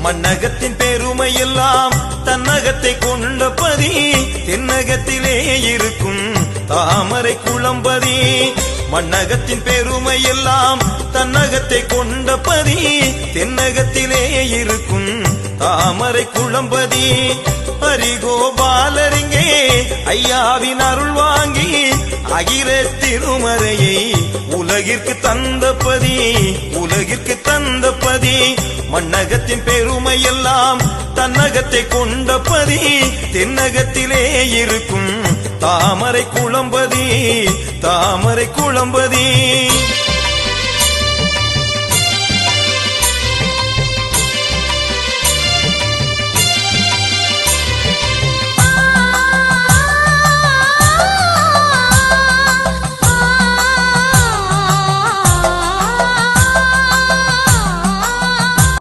மண்ணகத்தின் பெருமை எல்லாம் தன்னகத்தை கொண்டபதி தென்னகத்திலே இருக்கும் தாமரை குளம்பதி மண்ணகத்தின் பெருமை எல்லாம் தன்னகத்தை கொண்டபதி தென்னகத்திலே இருக்கும் தாமரை குளம்பதி ஹரிகோபாலரிங்கே ஐயாவின் அருள் வாங்கி அகில திருமறையை உலகிற்கு தந்தபதி மண்ணகத்தின் பெருமை எல்லாம் தன்னகத்தை கொண்டபதி தென்னகத்திலே இருக்கும் தாமரை குளம்பதி